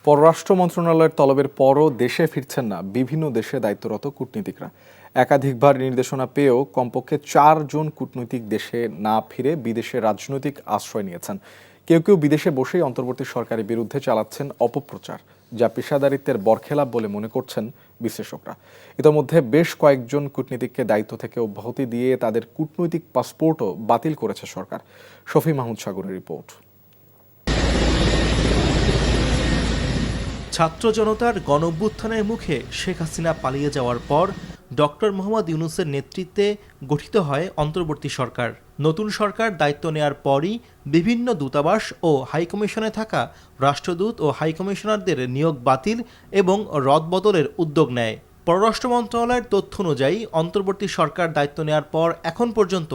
পররাষ্ট্র মন্ত্রণালয়ের তলবের পরও দেশে ফিরছেন না বিভিন্ন দেশে দায়িত্বরত কূটনীতিকরা। একাধিকবার নির্দেশনা পেয়েও কমপক্ষে 4 জন কূটনৈতিক দেশে না ফিরে বিদেশে রাজনৈতিক আশ্রয় নিয়েছেন। কেউ কেউ বিদেশে বসেই অন্তর্বর্তী সরকারের বিরুদ্ধে চালাচ্ছেন অপপ্রচার, যা পেশাদারিত্বের বরখেলাপ বলে মনে করছেন বিশ্লেষকরা। ইতোমধ্যে বেশ কয়েকজন কূটনীতিককে দায়িত্ব থেকে অব্যাহতি দিয়ে তাদের কূটনৈতিক পাসপোর্টও বাতিল করেছে সরকার। শফি মাহমুদ সাগরের রিপোর্ট। ছাত্র জনতার গণঅভ্যুত্থানের মুখে শেখ হাসিনা পালিয়ে যাওয়ার পর ডক্টর মোহাম্মদ ইউনূসের নেতৃত্বে গঠিত হয় অন্তর্বর্তী সরকার। নতুন সরকার দায়িত্ব নেয়ার পরই বিভিন্ন দূতাবাস ও হাইকমিশনে থাকা রাষ্ট্রদূত ও হাইকমিশনারদের নিয়োগ বাতিল এবং রদবদলের উদ্যোগ নেয়। পররাষ্ট্র মন্ত্রণালয়ের তথ্য অনুযায়ী অন্তর্বর্তী সরকার দায়িত্ব নেওয়ার পর এখন পর্যন্ত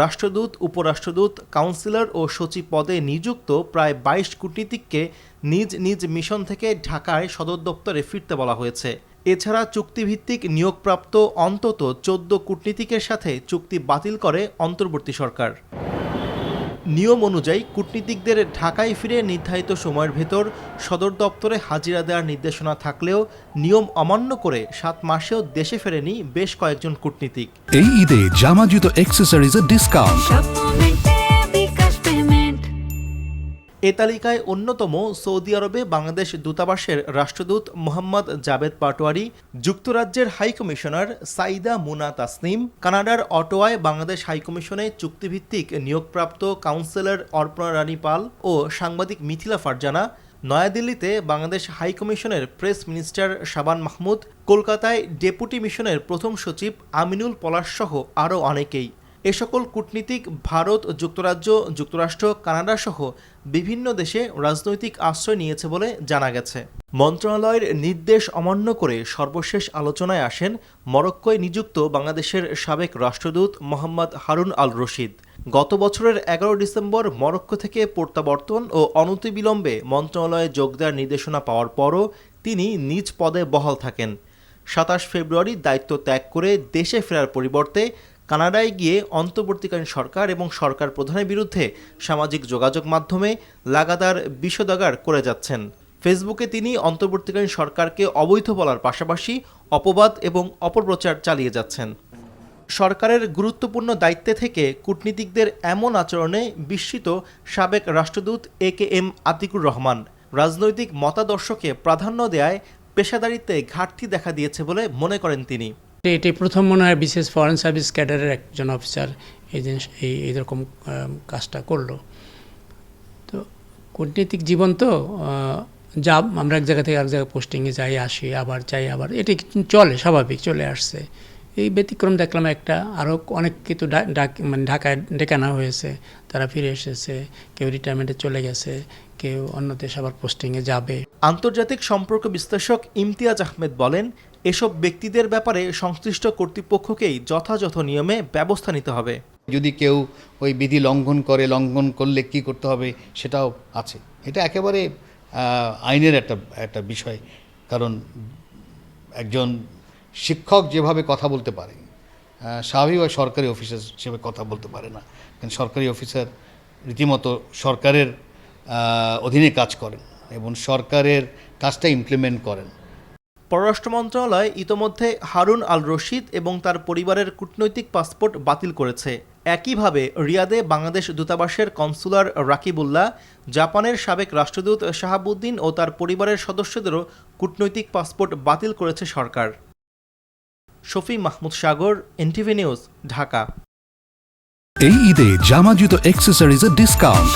রাষ্ট্রদূত, উপরাষ্ট্রদূত, কাউন্সিলর ও সচিব পদে নিযুক্ত প্রায় 22 কূটনীতিককে নিজ নিজ মিশন থেকে ঢাকায় সদর দপ্তরে ফিরতে বলা হয়েছে। এছাড়া চুক্তিভিত্তিক নিয়োগপ্রাপ্ত অন্তত 14 কূটনীতিকের সাথে চুক্তি বাতিল করে অন্তর্বর্তী সরকার। নিয়ম অনুযায়ী কূটনীতিকদের ঢাকায় ফিরে নির্ধারিত সময়ের ভেতর সদর দপ্তরে হাজিরা দেওয়ার নির্দেশনা থাকলেও নিয়ম অমান্য করে 7 মাসেও দেশে ফেরেনি বেশ কয়েকজন কূটনীতিক। এই ঈদে জামা জুতো অ্যাক্সেসরিজের ডিসকাউন্ট। এ তালিকায় অন্যতম সৌদি আরবে বাংলাদেশ দূতাবাসের রাষ্ট্রদূত মোহাম্মদ জাবেদ পাটোয়ারি, যুক্তরাজ্যের হাইকমিশনার সাইদা মুনা তাসনিম, কানাডার অটোয়ায় বাংলাদেশ হাইকমিশনে চুক্তিভিত্তিক নিয়োগপ্রাপ্ত কাউন্সিলর অর্পণা রানী পাল ও সাংবাদিক মিথিলা ফারজানা, নয়াদিল্লিতে বাংলাদেশ হাইকমিশনের প্রেস মিনিস্টার শাবান মাহমুদ, কলকাতায় ডেপুটি মিশনের প্রথম সচিব আমিনুল পলাশসহ আরও অনেকেই। এ সকল কূটনীতিক ভারত, যুক্তরাজ্য, যুক্তরাষ্ট্র, কানাডা সহ বিভিন্ন দেশে রাজনৈতিক আশ্রয় নিয়েছে বলে জানা গেছে। মন্ত্রণালয়ের নির্দেশ অমান্য করে সর্বশেষ আলোচনায় আসেন মরক্কোয় নিযুক্ত বাংলাদেশের সাবেক রাষ্ট্রদূত মোহাম্মদ হারুন আল রশিদ। গত বছরের 11 ডিসেম্বর মরক্কো থেকে প্রত্যাবর্তন ও অনতিবিলম্বে মন্ত্রণালয়ে যোগ দেওয়ার নির্দেশনা পাওয়ার পরও তিনি নিজ পদে বহাল থাকেন। 27 ফেব্রুয়ারি দায়িত্ব ত্যাগ করে দেশে ফেরার পরিবর্তে কানাডায় গিয়ে অন্তর্বর্তীকালীন সরকার এবং সরকার প্রধানের বিরুদ্ধে সামাজিক যোগাযোগ মাধ্যমে লাগাতার বিষোদাগার করে যাচ্ছেন। ফেসবুকে তিনি অন্তর্বর্তীকালীন সরকারকে অবৈধ বলার পাশাপাশি অপবাদ এবং অপপ্রচার চালিয়ে যাচ্ছেন। সরকারের গুরুত্বপূর্ণ দায়িত্বে থেকে কূটনীতিকদের এমন আচরণে বিস্মিত সাবেক রাষ্ট্রদূত AKM আতিকুর রহমান। রাজনৈতিক মতাদর্শকে প্রাধান্য দেয়ায় পেশাদারিত্বে ঘাটতি দেখা দিয়েছে বলে মনে করেন তিনি। এটি প্রথম মনে হয় বিশেষ ফরেন সার্ভিস ক্যাডারের একজন অফিসার এইরকম কাজটা করলো। তো কূটনীতিক জীবন তো যা আমরা এক জায়গা থেকে আরেক জায়গায় পোস্টিংয়ে যাই, আসি, আবার যাই, আবার এটি চলে, স্বাভাবিক চলে আসছে। এই ব্যতিক্রম দেখলাম একটা, আরও অনেক কিছু মানে ঢাকায় ডেকে আনা হয়েছে, তারা ফিরে এসেছে, কেউ রিটায়ারমেন্টে চলে গেছে, কেউ অন্য দেশে আবার পোস্টিংয়ে যাবে। আন্তর্জাতিক সম্পর্ক বিশ্লেষক ইমতিয়াজ আহমেদ বলেন, এসব ব্যক্তিদের ব্যাপারে সংশ্লিষ্ট কর্তৃপক্ষকেই যথাযথ নিয়মে ব্যবস্থা নিতে হবে। যদি কেউ ওই বিধি লঙ্ঘন করলে কি করতে হবে সেটাও আছে। এটা একেবারে আইনের একটা বিষয়। কারণ একজন শিক্ষক যেভাবে কথা বলতে পারে, স্বাভাবিকভাবে সরকারি অফিসার হিসেবে কথা বলতে পারে না। কারণ সরকারি অফিসার রীতিমতো সরকারের অধীনে কাজ করেন এবং সরকারের কাজটা ইমপ্লিমেন্ট করেন। পররাষ্ট্র মন্ত্রণালয় ইতোমধ্যে হারুন আল রশিদ এবং তার পরিবারের কূটনৈতিক পাসপোর্ট বাতিল করেছে। একইভাবে রিয়াদে বাংলাদেশ দূতাবাসের কনসুলার রাকিবুল্লাহ, জাপানের সাবেক রাষ্ট্রদূত শাহাবুদ্দিন ও তার পরিবারের সদস্যদেরও কূটনৈতিক পাসপোর্ট বাতিল করেছে সরকার। শফি মাহমুদ সাগর, NTV নিউজ, ঢাকা। এই ঈদে জামা জুতো অ্যাক্সেসরিজের ডিসকাউন্ট।